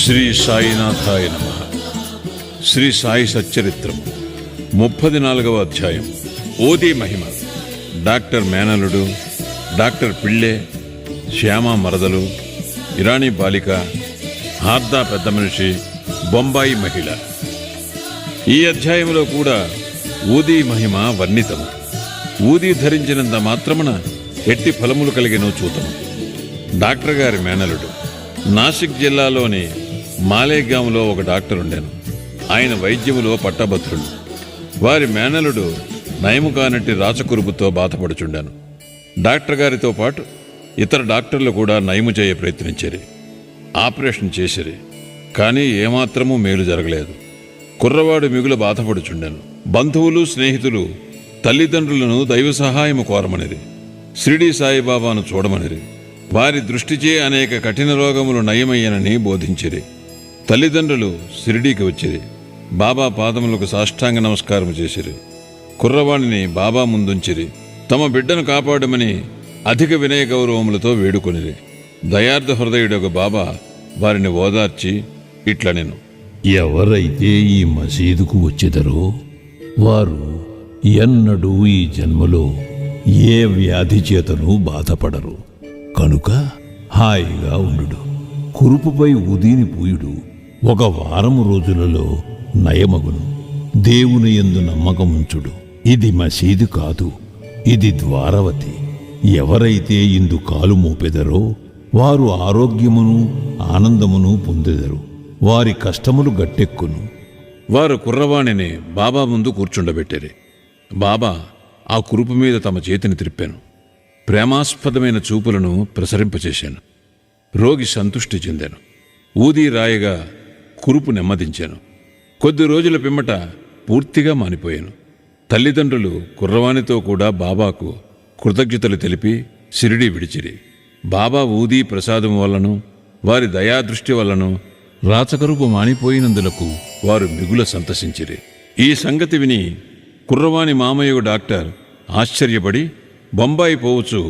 శ్రీ సాయినాథాయ నమః. శ్రీ సాయి సచ్చరిత్రం 34వ అధ్యాయం. ఓదీ మహిమ. డాక్టర్ మేనలుడు, డాక్టర్ పిళ్ళే, శ్యామ మరదలు, ఇరానీ బాలిక, హార్దా పెద్ద మనిషి, బొంబాయి మహిళ. ఈ అధ్యాయంలో కూడా ఊదీ మహిమ వర్ణితము. ఊదీ ధరించినంత మాత్రమున ఎట్టి ఫలములు కలిగినో చూతము. డాక్టర్ గారి మేనలుడు. నాసిక్ జిల్లాలోని మాలేగాంలో ఒక డాక్టర్ ఉండెను. ఆయన వైద్యములో పట్టభద్రుడు. వారి మేనలుడు నయము కానట్టి రాచకురుపుతో బాధపడుచుండెను. డాక్టర్ గారితో పాటు ఇతర డాక్టర్లు కూడా నయము చేయ ప్రయత్నించారు. ఆపరేషన్ చేసిరి. కానీ ఏమాత్రమూ మేలు జరగలేదు. కుర్రవాడు మిగులు బాధపడుచుండెను. బంధువులు, స్నేహితులు తల్లిదండ్రులను దైవ సహాయము కోరమనిరి. షిరిడీ సాయిబాబాను చూడమనిరి. వారి దృష్టిచే అనేక కఠిన రోగములు నయమయ్యనని బోధించిరి. తల్లిదండ్రులు షిరిడీకి వచ్చిరి. బాబా పాదములకు సాష్టాంగ నమస్కారం చేసిరి. కుర్రవాణిని బాబా ముందుంచిరి. తమ బిడ్డను కాపాడమని అధిక వినయ గౌరవములతో వేడుకొనిరి. దయార్థ హృదయుడొక బాబా వారిని ఓదార్చి ఇట్లనెను. ఎవరైతే ఈ మసీదుకు వచ్చెదరో వారు ఎన్నడూ ఈ జన్మలో ఏ వ్యాధి చేతను బాధపడరు. కనుక హాయిగా ఉండు. కురుపుపై ఉదీని పూయుడు 1 వారము రోజులలో నయమగును. దేవుని యందు నమ్మకముంచుడు. ఇది మసీదు కాదు, ఇది ద్వారవతి. ఎవరైతే ఇందు కాలు మోపెదరో వారు ఆరోగ్యమును ఆనందమును పొందెదరు. వారి కష్టములు గట్టెక్కును. వారు కుర్రవాణిని బాబా ముందు కూర్చుండబెట్టారు. బాబా ఆ కురుపు మీద తమ చేతిని త్రిప్పాను. ప్రేమాస్పదమైన చూపులను ప్రసరింపచేశాను. రోగి సంతుష్టి చెందాను. ఊదీ రాయగా కురుపు నెమ్మదించాను. కొద్ది రోజుల పిమ్మట పూర్తిగా మానిపోయాను. తల్లిదండ్రులు కుర్రవాణితో కూడా బాబాకు కృతజ్ఞతలు తెలిపి షిరిడీ విడిచిరి. బాబా ఊదీ ప్రసాదం వల్లను వారి దయాదృష్టి వల్లను రాచకరుపు మానిపోయినందులకు వారు మిగుల సంతసించిరి. ఈ సంగతి విని కుర్రవాణి మామయ్య డాక్టర్ ఆశ్చర్యపడి బొంబాయి పోవచ్చు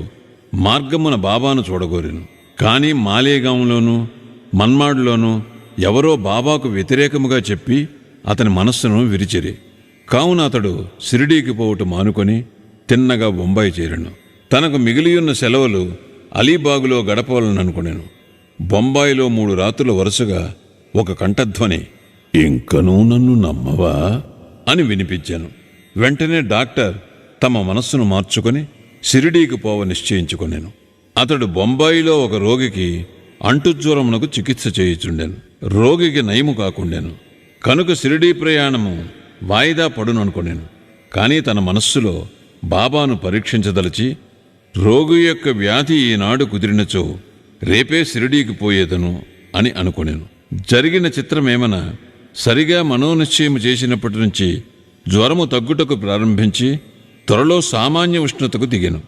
మార్గమున బాబాను చూడగోరెను. కానీ మాలేగాంలోనూ మన్మాడ్లోనూ ఎవరో బాబాకు వ్యతిరేకముగా చెప్పి అతని మనస్సును విరిచిరి. కావున అతడు షిరిడీకి పోవటం మానుకొని తిన్నగా బొంబాయి చేరెను. తనకు మిగిలియున్న సెలవులు అలీబాగులో గడపవాలననుకునేను. బొంబాయిలో 3 రాత్రుల వరుసగా ఒక కంఠధ్వని, ఇంకనూ నన్ను నమ్మవా అని వినిపించాను. వెంటనే డాక్టర్ తమ మనస్సును మార్చుకొని షిరిడీకి పోవ నిశ్చయించుకొనెను. అతడు బొంబాయిలో ఒక రోగికి అంటుజ్వరమునకు చికిత్స చేయుచుండెను. రోగికి నయము కాకుండెను. కనుక షిరిడీ ప్రయాణము వాయిదా పడుననుకొనెను. కానీ తన మనస్సులో బాబాను పరీక్షించదలిచి రోగి యొక్క వ్యాధి ఈనాడు కుదిరినచో రేపే షిరిడీకి పోయేదను అని అనుకొనెను. జరిగిన చిత్రమేమన సరిగా మనోనిశ్చయము చేసినప్పటి నుంచి జ్వరము తగ్గుటకు ప్రారంభించి త్వరలో సామాన్య ఉష్ణతకు దిగెను.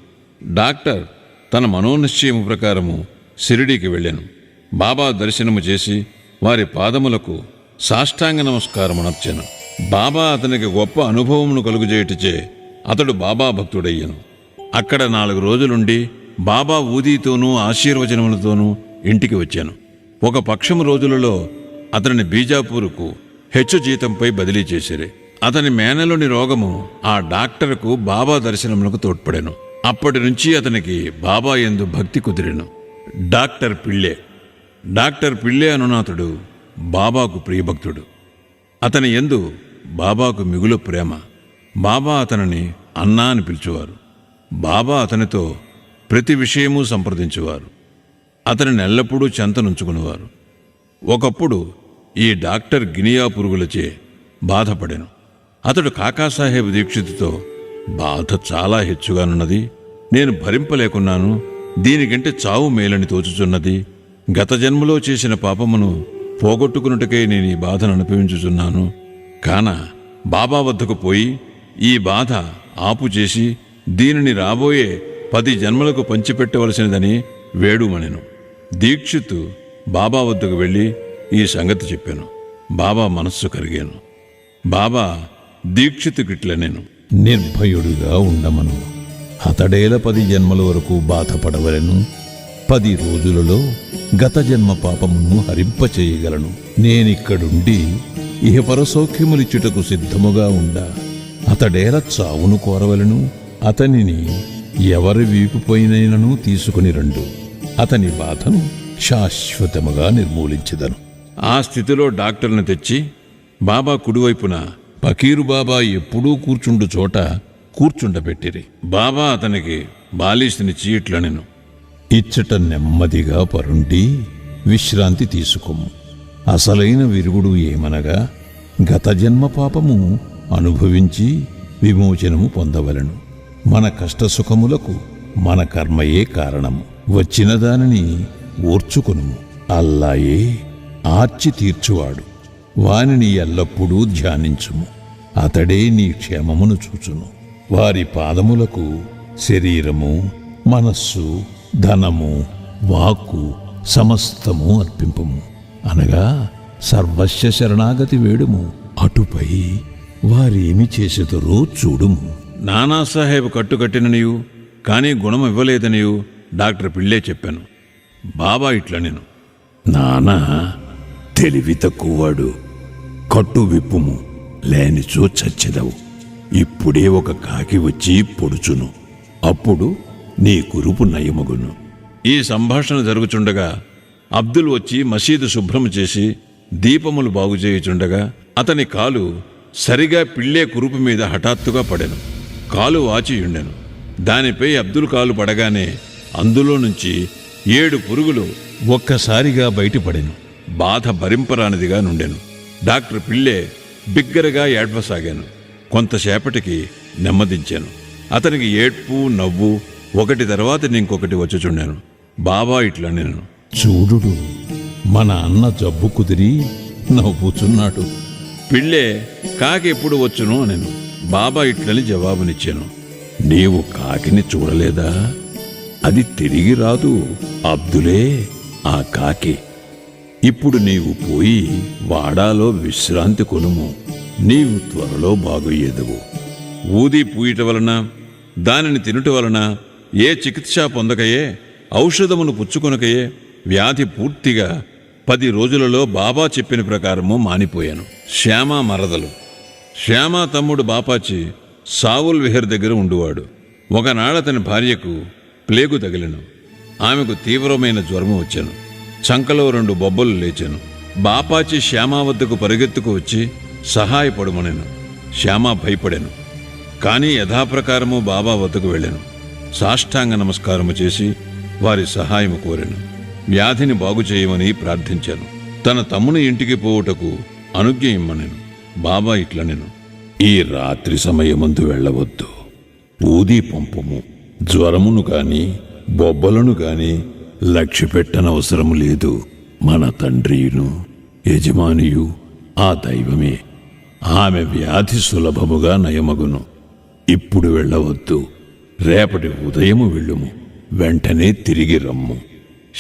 డాక్టర్ తన మనోనిశ్చయము ప్రకారము షిరిడీకి వెళ్ళాను. బాబా దర్శనము చేసి వారి పాదములకు సాష్టాంగ నమస్కారమునర్చెను. బాబా అతనికి గొప్ప అనుభవమును కలుగుచేయుటచే అతడు బాబా భక్తుడయ్యను. అక్కడ 4 రోజులుండి బాబా ఊదీతోనూ ఆశీర్వచనములతోనూ ఇంటికి వచ్చాను. ఒక పక్షము రోజులలో అతనిని బీజాపూరుకు హెచ్చు జీతంపై బదిలీ చేసిరి. అతని మేనలోని రోగము ఆ డాక్టర్కు బాబా దర్శనమునకు తోడ్పడెను. అప్పటి నుంచి అతనికి బాబా యందు భక్తి కుదిరెను. డాక్టర్ పిళ్ళే. డాక్టర్ పిళ్ళే అనునాథుడు బాబాకు ప్రియభక్తుడు. అతని యందు బాబాకు మిగులు ప్రేమ. బాబా అతనిని అన్నా అని పిలుచువారు. బాబా అతనితో ప్రతి విషయమూ సంప్రదించువారు. అతనిని ఎల్లప్పుడూ చెంతనుంచుకునేవారు. ఒకప్పుడు ఈ డాక్టర్ గినియా పురుగులచే బాధపడెను. అతడు కాకాసాహెబ్ దీక్షితుతో బాధ చాలా హెచ్చుగానున్నది, నేను భరింపలేకున్నాను, దీనికంటే చావు మేలని తోచుచున్నది, గత జన్మలో చేసిన పాపమును పోగొట్టుకున్నట్టుకై నేను ఈ బాధను అనుభవించుచున్నాను. కాన బాబా వద్దకు పోయి ఈ బాధ ఆపు చేసి దీనిని రాబోయే 10 జన్మలకు పంచిపెట్టవలసినదని వేడుమనెను. దీక్షితు బాబా వద్దకు వెళ్ళి ఈ సంగతి చెప్పాను. బాబా మనస్సు కరిగాను. బాబా దీక్షితుకిట్లనెను, నిర్భయుడిగా ఉండమను. అతడేల 10 జన్మల వరకు బాధపడవలెను. 10 రోజులలో గత జన్మ పాపమును హరింపచేయగలను. నేనిక్కడుండి ఇహపర సౌఖ్యములిచ్చుటకు సిద్ధముగా ఉండా అతడేల చావును కోరవలను. అతనిని ఎవరి వీపుపైనైనను తీసుకుని రండు. అతని బాధను శాశ్వతముగా నిర్మూలించెదను. ఆ స్థితిలో డాక్టర్ను తెచ్చి బాబా కుడివైపున పకీరు బాబా ఎప్పుడూ కూర్చుండు చోట కూర్చుండబెట్టిరి. బాబా అతనికి బాలీసునిచ్చి ఇట్లనెను, ఇచ్చట నెమ్మదిగా పరుండి విశ్రాంతి తీసుకొమ్ము. అసలైన విరుగుడు ఏమనగా గత జన్మ పాపము అనుభవించి విమోచనము పొందవలను. మన కష్టసుఖములకు మన కర్మయే కారణము. వచ్చిన దానిని ఓర్చుకొనుము. అల్లాయే ఆర్చి తీర్చువాడు. వానిని ఎల్లప్పుడూ ధ్యానించుము. అతడే నీ క్షేమమును చూచును. వారి పాదములకు శరీరము, మనస్సు, ధనము, వాక్కు సమస్తము అర్పింపుము. అనగా సర్వస్వ శరణాగతి వేడుము. అటుపై వారేమి చేసేదరో చూడుము. నానాసాహెబ్ కట్టుకట్టిననియు కానీ గుణం ఇవ్వలేదనియు డాక్టర్ పిళ్ళే చెప్పాను. బాబా ఇట్లనెను, నానా తెలివి తక్కువవాడు, కట్టు విప్పుము, లేనిచో చచ్చెదవు. ఇప్పుడే ఒక కాకి వచ్చి పొడుచును, అప్పుడు నీ కురుపు నయమగును. ఈ సంభాషణ జరుగుచుండగా అబ్దుల్ వచ్చి మసీదు శుభ్రం చేసి దీపములు బాగుచేయుచుండగా అతని కాలు సరిగా పిళ్ళే కురుపు మీద హఠాత్తుగా పడెను. కాలు వాచియుండెను. దానిపై అబ్దుల్ కాలు పడగానే అందులో నుంచి 7 పురుగులు ఒక్కసారిగా బయటపడెను. బాధ భరింపరానిదిగా నుండెను. డాక్టర్ పిళ్ళే బిగ్గరగా ఏడ్వసాగాను. కొంతసేపటికి నెమ్మదించాను. అతనికి ఏడ్పు, నవ్వు ఒకటి తర్వాత ఇంకొకటి వచ్చుచుండాను. బాబా ఇట్లా నేను, చూడుడు, మన అన్న జబ్బు కుదిరి నవ్వుచున్నాడు. పిళ్ళే కాకి ఎప్పుడు వచ్చును నేను. బాబా ఇట్లని జవాబునిచ్చాను, నీవు కాకిని చూడలేదా? అది తిరిగి రాదు. అబ్దులే ఆ కాకి. ఇప్పుడు నీవు పోయి వాడాలో విశ్రాంతి కొనుము. నీవు త్వరలో బాగయ్యేదవు. ఊది పూయట వలన దానిని తినుట వలన ఏ చికిత్స పొందకయే, ఔషధమును పుచ్చుకొనకయే వ్యాధి పూర్తిగా 10 రోజులలో బాబా చెప్పిన ప్రకారము మానిపోయాను. శ్యామ మరదలు. శ్యామ తమ్ముడు బాపాచి సావుల్ విహర్ దగ్గర ఉండువాడు. ఒకనాడు అతని భార్యకు ప్లేగు తగిలిను. ఆమెకు తీవ్రమైన జ్వరము వచ్చాను. చంకలో 2 బొబ్బలు లేచాను. బాపాచి శ్యామ వద్దకు పరిగెత్తుకు వచ్చి సహాయపడుమనెను. శ్యామ భయపడాను. కానీ యథాప్రకారము బాబా వద్దకు వెళ్ళాను. సాష్టాంగ నమస్కారము చేసి వారి సహాయము కోరాను. వ్యాధిని బాగు చేయమని ప్రార్థించాను. తన తమ్ముని ఇంటికి పోవుటకు అనుజ్ఞ ఇమ్మనెను. బాబా ఇట్లనెను, ఈ రాత్రి సమయమందు వెళ్ళవద్దు. ఊది పంపము. జ్వరమును కాని బొబ్బలను కాని లక్ష్య పెట్టనవసరము లేదు. మన తండ్రియును యజమానియు ఆ దైవమే. ఆమె వ్యాధి సులభముగా నయమగును. ఇప్పుడు వెళ్ళవద్దు. రేపటి ఉదయము వెళ్ళుము. వెంటనే తిరిగి రమ్ము.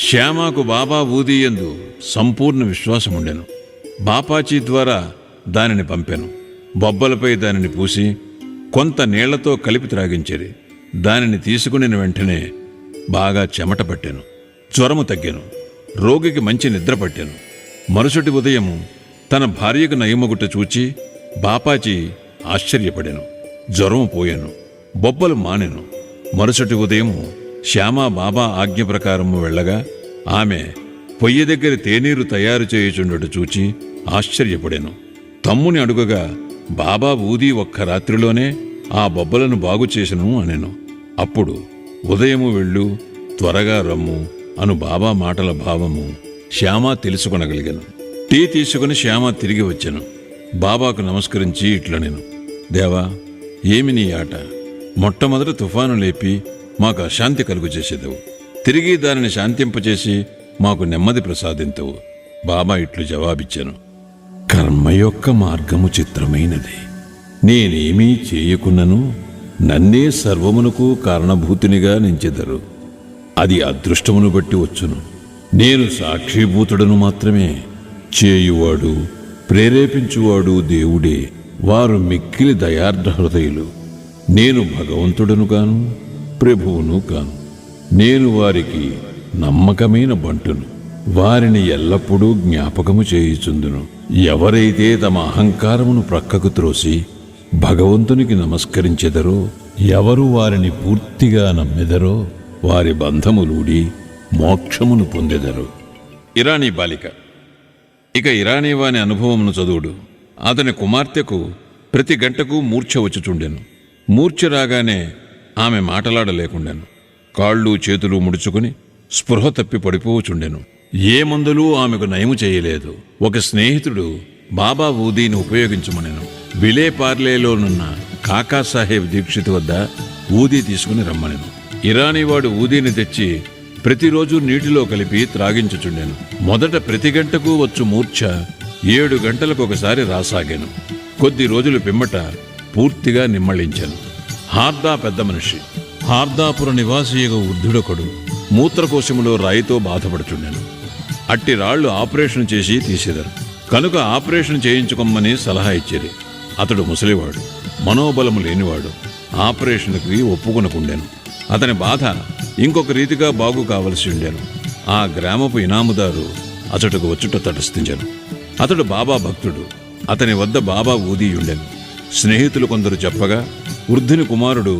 శ్యామకు బాబా ఊదియందు సంపూర్ణ విశ్వాసముండెను. బాపాచి ద్వారా దానిని పంపాను. బొబ్బలపై దానిని పూసి కొంత నీళ్లతో కలిపి త్రాగించేది. దానిని తీసుకుని వెంటనే బాగా చెమట పట్టాను. జ్వరము తగ్గాను. రోగికి మంచి నిద్ర పట్టాను. మరుసటి ఉదయము తన భార్యకు నయమగుట చూచి బాపాచి ఆశ్చర్యపడాను. జ్వరము పోయాను. బొబ్బలు మానెను. మరుసటి ఉదయము శ్యామ బాబా ఆజ్ఞ ప్రకారము వెళ్ళగా ఆమె పొయ్యి దగ్గర తేనీరు తయారు చేయుచుండట చూచి ఆశ్చర్యపడాను. తమ్ముని అడుగగా బాబా ఊది ఒక్క రాత్రిలోనే ఆ బొబ్బలను బాగు చేసెను అనెను. అప్పుడు ఉదయము వెళ్ళు, త్వరగా రమ్ము అను బాబా మాటల భావము శ్యామ తెలుసుకొనగలిగాను. టీ తీసుకుని శ్యామ తిరిగి వచ్చాను. బాబాకు నమస్కరించి ఇట్లనెను, దేవా, ఏమి నీ ఆట? మొట్టమొదట తుఫాను లేపి మాకు అశాంతి కలుగు చేసేదవు. తిరిగి దానిని శాంతింపచేసి మాకు నెమ్మది ప్రసాదింతవు. బాబా ఇట్లు జవాబిచ్చాను, కర్మ యొక్క మార్గము చిత్రమైనది. నేనేమీ చేయకున్నను నన్నే సర్వమునకు కారణభూతునిగా నించెదరు. అది అదృష్టమును బట్టి వచ్చును. నేను సాక్షిభూతుడను మాత్రమే. చేయువాడు ప్రేరేపించువాడు దేవుడే. వారు మిక్కిలి దయార్ద్ర హృదయులు. నేను భగవంతుడను కాను, ప్రభువును కాను. నేను వారికి నమ్మకమైన బంటును. వారిని ఎల్లప్పుడూ జ్ఞాపకము చేయుచుందును. ఎవరైతే తమ అహంకారమును ప్రక్కకు త్రోసి భగవంతునికి నమస్కరించెదరో, ఎవరు వారిని పూర్తిగా నమ్మెదరో, వారి బంధములూడి మోక్షమును పొందెదరు. ఇరానీ బాలిక. ఇక ఇరానీ వాని అనుభవమును చదువుడు. అతని కుమార్తెకు ప్రతి గంటకు మూర్ఛ వచ్చుచుండెను. మూర్ఛ రాగానే ఆమె మాటలాడలేకుండెను. కాళ్ళు చేతులు ముడుచుకుని స్పృహ తప్పి పడిపోవచుండెను. ఏ మందులు ఆమెకు నయము చేయలేదు. ఒక స్నేహితుడు బాబా ఊదీని ఉపయోగించమనెను. విలేపార్లేలోనున్న కాకాసాహెబ్ దీక్షిత్ వద్ద ఊదీ తీసుకుని రమ్మనెను. ఇరానీవాడు ఊదీని తెచ్చి ప్రతిరోజు నీటిలో కలిపి త్రాగించుచుండెను. మొదట ప్రతి గంటకు వచ్చు మూర్ఛ 7 గంటలకు ఒకసారి రాసాగాను. కొద్ది రోజులు పిమ్మట పూర్తిగా నిమ్మళించాను. హార్దా పెద్ద మనిషి. హార్దాపుర నివాసియగు వృద్ధుడొకడు మూత్రకోశములో రాయితో బాధపడుచుండెను. అట్టి రాళ్లు ఆపరేషన్ చేసి తీసేదరు. కనుక ఆపరేషన్ చేయించుకోమని సలహా ఇచ్చేది. అతడు ముసలివాడు, మనోబలము లేనివాడు. ఆపరేషన్కి ఒప్పుకొనకుండెను. అతని బాధ ఇంకొక రీతిగా బాగు కావలసి ఉండెను. ఆ గ్రామపు ఇనాముదారు అతడుకు వచ్చుట తటస్థించెను. అతడు బాబా భక్తుడు. అతని వద్ద బాబా ఊదీ ఉండెను. స్నేహితులు కొందరు చెప్పగా వృద్ధుని కుమారుడు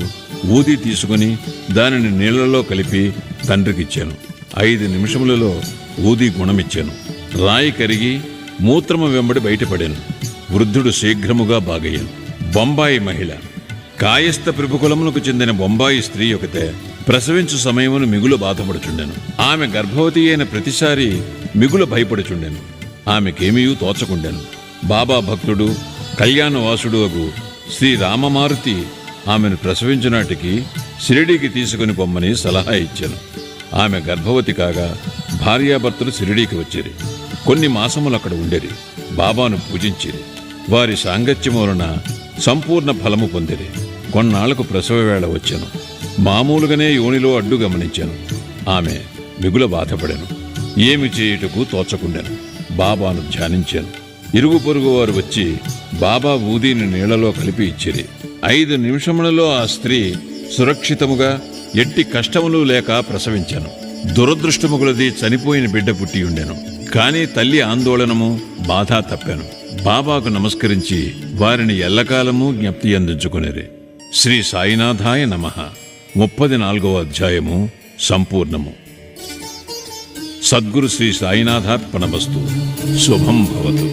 ఊదీ తీసుకుని దానిని నీళ్లలో కలిపి తండ్రికిచ్చాను. 5 నిమిషములలో ఊదీ గుణమిచ్చాను. రాయి కరిగి మూత్రము వెంబడి బయటపడాను. వృద్ధుడు శీఘ్రముగా బాగయ్యాను. బొంబాయి మహిళ. కాయస్థ ప్రభుకులములకు చెందిన బొంబాయి స్త్రీ ఒకతే ప్రసవించు సమయమును మిగులు బాధపడుచుండెను. ఆమె గర్భవతి అయిన ప్రతిసారి మిగులు భయపడుచుండెను. ఆమెకేమీయూ తోచకుండెను. బాబా భక్తుడు కళ్యాణవాసుడు అగు శ్రీ రామమారుతి ఆమెను ప్రసవించునాటికి షిరిడీకి తీసుకుని పొమ్మని సలహా ఇచ్చాను. ఆమె గర్భవతి కాగా భార్యాభర్తలు షిరిడీకి వచ్చిరి. కొన్ని మాసములు అక్కడ ఉండేరి. బాబాను పూజించిరి. వారి సాంగత్యము వలన సంపూర్ణ ఫలము పొందిరి. కొన్నాళ్లకు ప్రసవ వేళ వచ్చాను. మామూలుగానే యోనిలో అడ్డు గమనించాను. ఆమె మిగుల బాధపడాను. ఏమి చేయుటకు తోచకుండాను. బాబాను ధ్యానించాను. ఇరుగు పొరుగు వారు వచ్చి బాబా ఊదీని నీళ్లలో కలిపి ఇచ్చిరి. 5 నిమిషములలో ఆ స్త్రీ సురక్షితముగా ఎట్టి కష్టములు లేక ప్రసవించాను. దురదృష్టముగులది చనిపోయిన బిడ్డ పుట్టి ఉండెను. కాని తల్లి ఆందోళనము బాధ తప్పాను. బాబాకు నమస్కరించి వారిని ఎల్లకాలము జ్ఞప్తి అందించుకునేది. శ్రీ సాయినాథాయ నమః. 34వ అధ్యాయము సంపూర్ణము. సద్గురు శ్రీ సాయినాథార్పణమస్తు. శుభం భవతు.